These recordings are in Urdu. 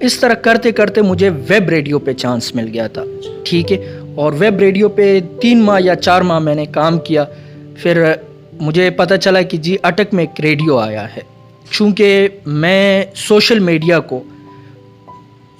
اس طرح کرتے کرتے مجھے ویب ریڈیو پہ چانس مل گیا تھا، ٹھیک ہے، اور ویب ریڈیو پہ 3 ماہ یا 4 ماہ میں نے کام کیا. پھر مجھے پتہ چلا کہ جی اٹک میں ایک ریڈیو آیا ہے. چونکہ میں سوشل میڈیا کو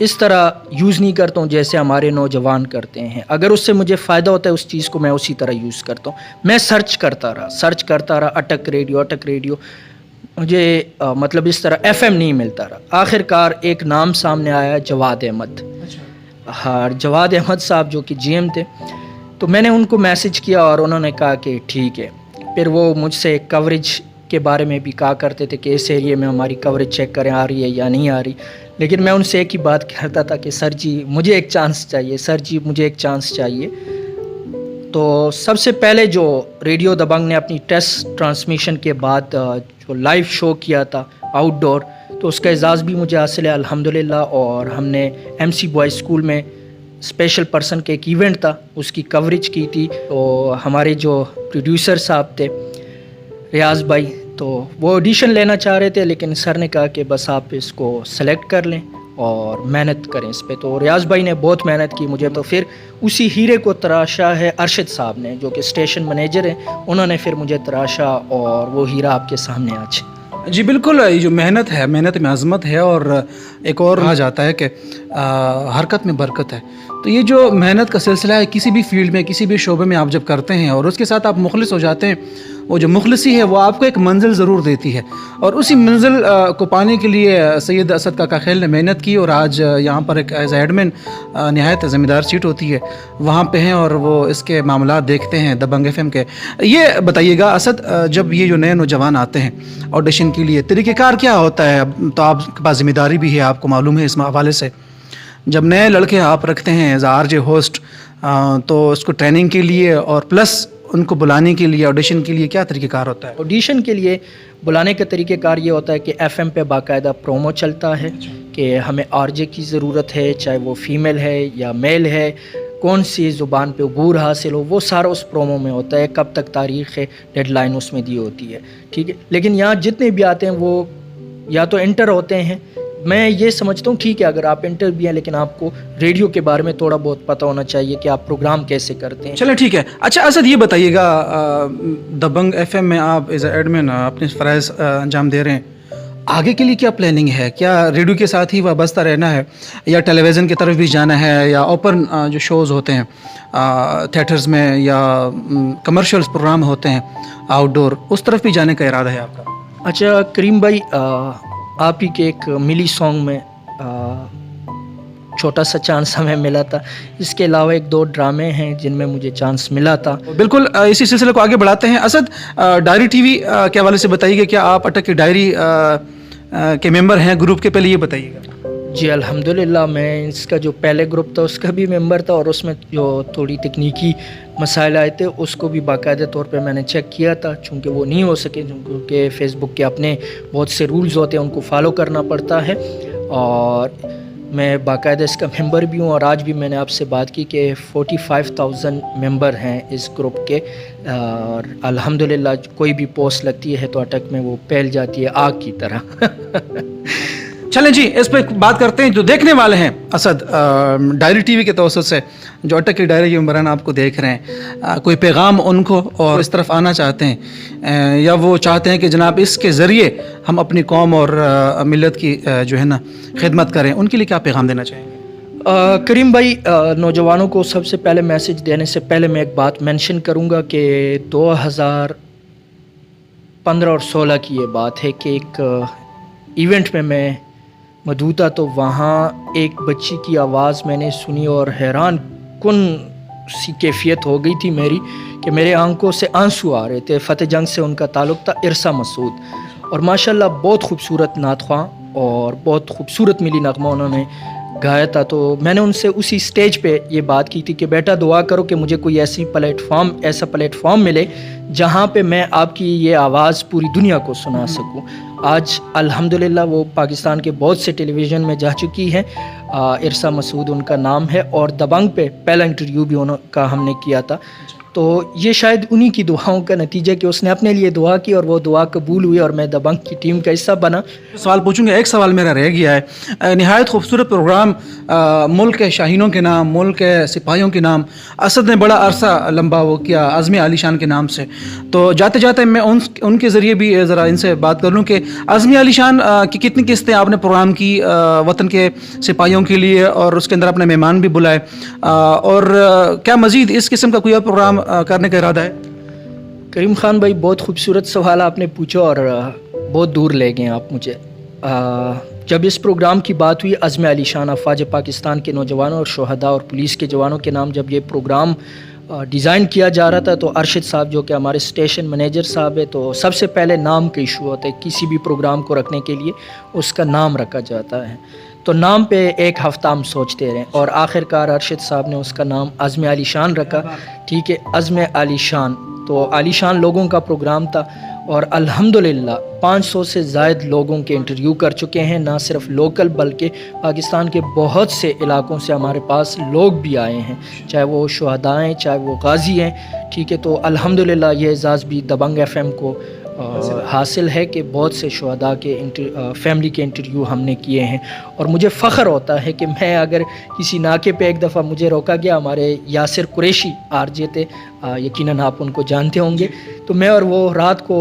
اس طرح یوز نہیں کرتا ہوں جیسے ہمارے نوجوان کرتے ہیں. اگر اس سے مجھے فائدہ ہوتا ہے اس چیز کو میں اسی طرح یوز کرتا ہوں. میں سرچ کرتا رہا اٹک ریڈیو. مجھے مطلب اس طرح FM نہیں ملتا رہا. آخر کار ایک نام سامنے آیا، جواد احمد. ہاں، جواد احمد صاحب جو کہ GM تھے. تو میں نے ان کو میسج کیا اور انہوں نے کہا کہ ٹھیک ہے. پھر وہ مجھ سے کوریج کے بارے میں بھی کہا کرتے تھے کہ اس ایریے میں ہماری کوریج چیک کریں آ رہی ہے یا نہیں آ رہی. لیکن میں ان سے ایک ہی بات کرتا تھا کہ سر جی مجھے ایک چانس چاہیے. تو سب سے پہلے جو ریڈیو دبنگ نے اپنی ٹیسٹ ٹرانسمیشن کے بعد جو لائیو شو کیا تھا آؤٹ ڈور، تو اس کا اعزاز بھی مجھے حاصل ہے الحمدللہ. اور ہم نے MC بوائز اسکول میں اسپیشل پرسن کے ایک ایونٹ تھا، اس کی کوریج کی تھی. تو ہمارے جو پروڈیوسر صاحب تھے ریاض بھائی، تو وہ آڈیشن لینا چاہ رہے تھے، لیکن سر نے کہا کہ بس آپ اس کو سلیکٹ کر لیں اور محنت کریں اس پہ. تو ریاض بھائی نے بہت محنت کی مجھے. تو پھر اسی ہیرے کو تراشا ہے ارشد صاحب نے، جو کہ اسٹیشن مینیجر ہیں. انہوں نے پھر مجھے تراشا اور وہ ہیرا آپ کے سامنے آج. جی بالکل، یہ جو محنت ہے، محنت میں عظمت ہے، اور ایک اور کہا جاتا ہے کہ حرکت میں برکت ہے. تو یہ جو محنت کا سلسلہ ہے کسی بھی فیلڈ میں، کسی بھی شعبے میں آپ جب کرتے ہیں اور اس کے ساتھ آپ مخلص ہو جاتے ہیں، وہ جو مخلصی ہے وہ آپ کو ایک منزل ضرور دیتی ہے. اور اسی منزل کو پانے کے لیے سید اسد کاکا خیل نے محنت کی، اور آج یہاں پر ایک ایز ایڈمن نہایت ذمہ دار سیٹ ہوتی ہے، وہاں پہ ہیں اور وہ اس کے معاملات دیکھتے ہیں دبنگ FM کے. یہ بتائیے گا اسد، جب یہ جو نئے نوجوان آتے ہیں آڈیشن کے لیے، طریقہ کار کیا ہوتا ہے؟ تو آپ کے پاس ذمہ داری بھی ہے، آپ کو معلوم ہے اس حوالے سے. جب نئے لڑکے آپ رکھتے ہیں ایز RJ ہوسٹ، تو اس کو ٹریننگ کے لیے اور پلس ان کو بلانے کے لیے، آڈیشن کے لیے کیا طریقہ کار ہوتا ہے؟ آڈیشن کے لیے بلانے کا طریقہ کار یہ ہوتا ہے کہ FM پہ باقاعدہ پرومو چلتا ہے کہ ہمیں RJ کی ضرورت ہے، چاہے وہ فیمیل ہے یا میل ہے، کون سی زبان پہ عبور حاصل ہو، وہ سارا اس پرومو میں ہوتا ہے. کب تک تاریخ ہے، ڈیڈ لائن اس میں دی ہوتی ہے، ٹھیک ہے. لیکن یہاں جتنے بھی آتے ہیں وہ یا تو انٹر ہوتے ہیں. میں یہ سمجھتا ہوں ٹھیک ہے اگر آپ انٹر بھی ہیں، لیکن آپ کو ریڈیو کے بارے میں تھوڑا بہت پتہ ہونا چاہیے کہ آپ پروگرام کیسے کرتے ہیں. چلیں ٹھیک ہے. اچھا اسد، یہ بتائیے گا دبنگ FM میں آپ ایز اے ایڈمن اپنے فرائض انجام دے رہے ہیں، آگے کے لیے کیا پلاننگ ہے؟ کیا ریڈیو کے ساتھ ہی وابستہ رہنا ہے، یا ٹیلی ویژن کی طرف بھی جانا ہے، یا اوپن جو شوز ہوتے ہیں تھیٹرز میں، یا کمرشل پروگرام ہوتے ہیں آؤٹ ڈور، اس طرف بھی جانے کا ارادہ ہے آپ کا؟ اچھا کریم بھائی، آپ ہی کے ایک ملی سانگ میں چھوٹا سا چانس ہمیں ملا تھا. اس کے علاوہ 1-2 ڈرامے ہیں جن میں مجھے چانس ملا تھا. بالکل، اسی سلسلے کو آگے بڑھاتے ہیں. اسد، ڈائری TV کے حوالے سے بتائیے گا، کیا آپ اٹک کی ڈائری کے ممبر ہیں گروپ کے؟ پہلے یہ بتائیے گا. جی الحمدللہ، میں اس کا جو پہلے گروپ تھا اس کا بھی ممبر تھا، اور اس میں جو تھوڑی تکنیکی مسائل آئے تھے اس کو بھی باقاعدہ طور پہ میں نے چیک کیا تھا. چونکہ وہ نہیں ہو سکے، کیونکہ فیس بک کے اپنے بہت سے رولز ہوتے ہیں، ان کو فالو کرنا پڑتا ہے. اور میں باقاعدہ اس کا ممبر بھی ہوں. اور آج بھی میں نے آپ سے بات کی کہ 45,000 ممبر ہیں اس گروپ کے. اور الحمدللہ کوئی بھی پوسٹ لگتی ہے تو اٹک میں وہ پھیل جاتی ہے آگ کی طرح. چلیں جی، اس پہ بات کرتے ہیں. جو دیکھنے والے ہیں اسد، ڈائری TV کے توسط سے جو اٹک کی ڈائری کے ممبران آپ کو دیکھ رہے ہیں، کوئی پیغام ان کو اور اس طرف آنا چاہتے ہیں، یا وہ چاہتے ہیں کہ جناب اس کے ذریعے ہم اپنی قوم اور ملت کی جو ہے نا خدمت کریں، ان کے لیے کیا پیغام دینا چاہیں گے؟ کریم بھائی، نوجوانوں کو سب سے پہلے میسج دینے سے پہلے میں ایک بات مینشن کروں گا کہ 2015 اور 16 کی یہ بات ہے کہ ایک ایونٹ میں میں موجود تھا. تو وہاں ایک بچی کی آواز میں نے سنی اور حیران کن سی کیفیت ہو گئی تھی میری کہ میرے آنکھوں سے آنسو آ رہے تھے. فتح جنگ سے ان کا تعلق تھا، ارسا مسعود. اور ماشاءاللہ بہت خوبصورت نعت خواں اور بہت خوبصورت ملی نغمہ انہوں نے گایا تھا. تو میں نے ان سے اسی اسٹیج پہ یہ بات کی تھی کہ بیٹا دعا کرو کہ مجھے کوئی ایسا پلیٹ فارم ملے جہاں پہ میں آپ کی یہ آواز پوری دنیا کو سنا سکوں. آج الحمدللہ وہ پاکستان کے بہت سے ٹیلی ویژن میں جا چکی ہیں. ارسا مسعود ان کا نام ہے، اور دبنگ پہ پہلا انٹرویو بھی ان کا ہم نے کیا تھا. تو یہ شاید انہی کی دعاؤں کا نتیجہ کہ اس نے اپنے لیے دعا کی اور وہ دعا قبول ہوئی اور میں دبنگ کی ٹیم کا حصہ بنا. سوال پوچھوں گا, ایک سوال میرا رہ گیا ہے. نہایت خوبصورت پروگرام, ملک کے شاہینوں کے نام, ملک کے سپاہیوں کے نام. اسد نے بڑا عرصہ لمبا وہ کیا عزم علی شان کے نام سے. تو جاتے جاتے میں ان کے ذریعے بھی ذرا ان سے بات کر لوں کہ عزم علی شان کی کتنی قسطیں آپ نے پروگرام کی وطن کے سپاہیوں کے لیے, اور اس کے اندر اپنے مہمان بھی بلائے, اور کیا مزید اس قسم کا کوئی اور پروگرام کرنے کا ارادہ ہے؟ کریم خان بھائی, بہت خوبصورت سوال آپ نے پوچھا اور بہت دور لے گئے آپ مجھے. جب اس پروگرام کی بات ہوئی, عزم علی شان افواج پاکستان کے نوجوانوں اور شہداء اور پولیس کے جوانوں کے نام جب یہ پروگرام ڈیزائن کیا جا رہا تھا, تو ارشد صاحب جو کہ ہمارے اسٹیشن مینیجر صاحب ہے, تو سب سے پہلے نام کا ایشو ہوتا ہے. کسی بھی پروگرام کو رکھنے کے لیے اس کا نام رکھا جاتا ہے. تو نام پہ ایک ہفتہ ہم سوچتے رہے اور آخر کار ارشد صاحب نے اس کا نام عزم علی شان رکھا. ٹھیک ہے, عزم علی شان. تو علی شان لوگوں کا پروگرام تھا اور الحمدللہ 500 سے زائد لوگوں کے انٹرویو کر چکے ہیں, نہ صرف لوکل بلکہ پاکستان کے بہت سے علاقوں سے ہمارے پاس لوگ بھی آئے ہیں, چاہے وہ شہداء ہیں چاہے وہ غازی ہیں. ٹھیک ہے, تو الحمدللہ یہ اعزاز بھی دبنگ ایف ایم کو حاصل ہے کہ بہت سے شہداء کے فیملی کے انٹرویو ہم نے کیے ہیں. اور مجھے فخر ہوتا ہے کہ میں اگر کسی ناکے پہ ایک دفعہ مجھے روکا گیا, ہمارے یاسر قریشی آر جے تھے, یقیناً آپ ان کو جانتے ہوں گے, تو میں اور وہ رات کو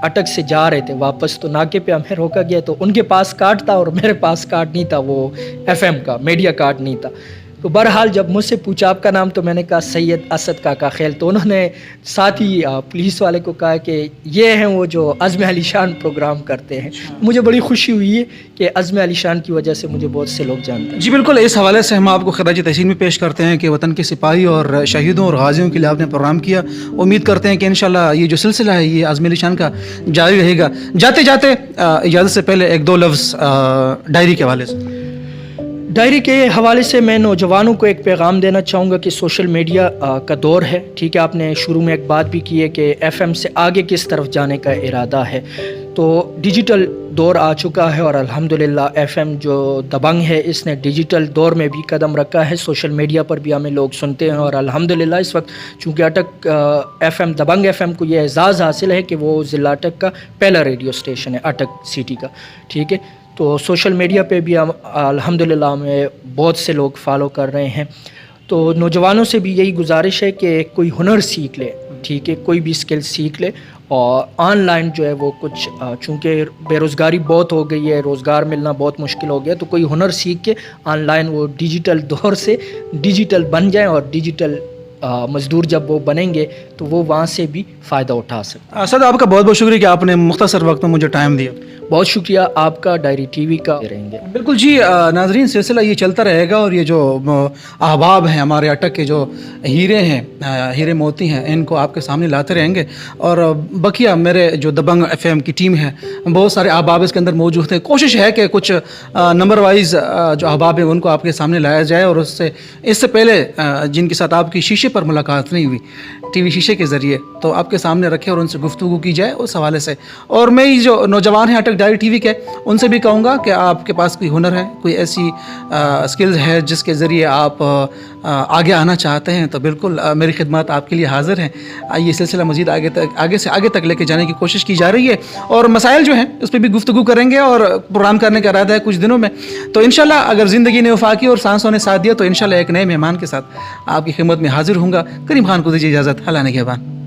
اٹک سے جا رہے تھے واپس, تو ناکے پہ ہمیں روکا گیا, تو ان کے پاس کارڈ تھا اور میرے پاس کارڈ نہیں تھا, وہ ایف ایم کا میڈیا کارڈ نہیں تھا. تو بہرحال جب مجھ سے پوچھا آپ کا نام, تو میں نے کہا سید اسد کاکا خیل. تو انہوں نے ساتھ ہی پولیس والے کو کہا کہ یہ ہیں وہ جو عزم علی شان پروگرام کرتے ہیں. مجھے بڑی خوشی ہوئی ہے کہ عزم علی شان کی وجہ سے مجھے بہت سے لوگ جانتے ہیں. جی بالکل, اس حوالے سے ہم آپ کو خراج تحسین بھی پیش کرتے ہیں کہ وطن کے سپاہی اور شہیدوں اور غازیوں کے لیے آپ نے پروگرام کیا. امید کرتے ہیں کہ انشاءاللہ یہ جو سلسلہ ہے یہ عزم علی شان کا جاری رہے گا. جاتے جاتے اجازت سے پہلے ایک دو لفظ ڈائری کے حوالے سے. ڈائری کے حوالے سے میں نوجوانوں کو ایک پیغام دینا چاہوں گا کہ سوشل میڈیا کا دور ہے. ٹھیک ہے, آپ نے شروع میں ایک بات بھی کی ہے کہ ایف ایم سے آگے کس طرف جانے کا ارادہ ہے. تو ڈیجیٹل دور آ چکا ہے اور الحمدللہ ایف ایم جو دبنگ ہے اس نے ڈیجیٹل دور میں بھی قدم رکھا ہے. سوشل میڈیا پر بھی ہمیں لوگ سنتے ہیں اور الحمدللہ اس وقت چونکہ اٹک ایف ایم دبنگ ایف ایم کو یہ اعزاز حاصل ہے کہ وہ ضلع اٹک کا پہلا ریڈیو اسٹیشن ہے, اٹک سٹی کا. ٹھیک ہے, تو سوشل میڈیا پہ بھی ہم الحمدللہ ہمیں بہت سے لوگ فالو کر رہے ہیں. تو نوجوانوں سے بھی یہی گزارش ہے کہ کوئی ہنر سیکھ لے. ٹھیک ہے, کوئی بھی اسکل سیکھ لے, اور آن لائن جو ہے وہ کچھ چونکہ بے روزگاری بہت ہو گئی ہے, روزگار ملنا بہت مشکل ہو گیا, تو کوئی ہنر سیکھ کے آن لائن وہ ڈیجیٹل دور سے ڈیجیٹل بن جائیں, اور ڈیجیٹل مزدور جب وہ بنیں گے تو وہ وہاں سے بھی فائدہ اٹھا سکتے. اسد, آپ کا بہت بہت شکریہ کہ آپ نے مختصر وقت میں مجھے ٹائم دیا. بہت شکریہ آپ کا, ڈائری ٹی وی کا رہیں گے. بالکل جی ناظرین, سلسلہ یہ چلتا رہے گا, اور یہ جو احباب ہیں ہمارے اٹک کے جو ہیرے ہیں, ہیرے موتی ہیں, ان کو آپ کے سامنے لاتے رہیں گے. اور بقیہ میرے جو دبنگ ایف ایم کی ٹیم ہے, بہت سارے احباب اس کے اندر موجود ہیں. کوشش ہے کہ کچھ نمبر وائز جو احباب ہیں ان کو آپ کے سامنے لایا جائے, اور اس سے پہلے جن کے ساتھ آپ کی شیشے پر ملاقات نہیں ہوئی ٹی وی شیشے کے ذریعے, تو آپ کے سامنے رکھے اور ان سے گفتگو کی جائے اس حوالے سے. اور میں یہ جو نوجوان ہیں اٹک ڈائری ٹی وی کے, ان سے بھی کہوں گا کہ آپ کے پاس کوئی ہنر ہے, کوئی ایسی اسکلز ہے جس کے ذریعے آپ آگے آنا چاہتے ہیں, تو بالکل میری خدمات آپ کے لیے حاضر ہیں. یہ سلسلہ مزید آگے تک لے کے جانے کی کوشش کی جا رہی ہے, اور مسائل جو ہیں اس پہ بھی گفتگو کریں گے, اور پروگرام کرنے کا ارادہ ہے کچھ دنوں میں. تو انشاءاللہ اگر زندگی نے وفا کی اور سانسوں نے ساتھ دیا, تو انشاءاللہ ایک نئے مہمان کے ساتھ آپ کی خدمت میں حاضر ہوں گا. کریم خان کو دیجیے اجازت. اللہ نگہبان.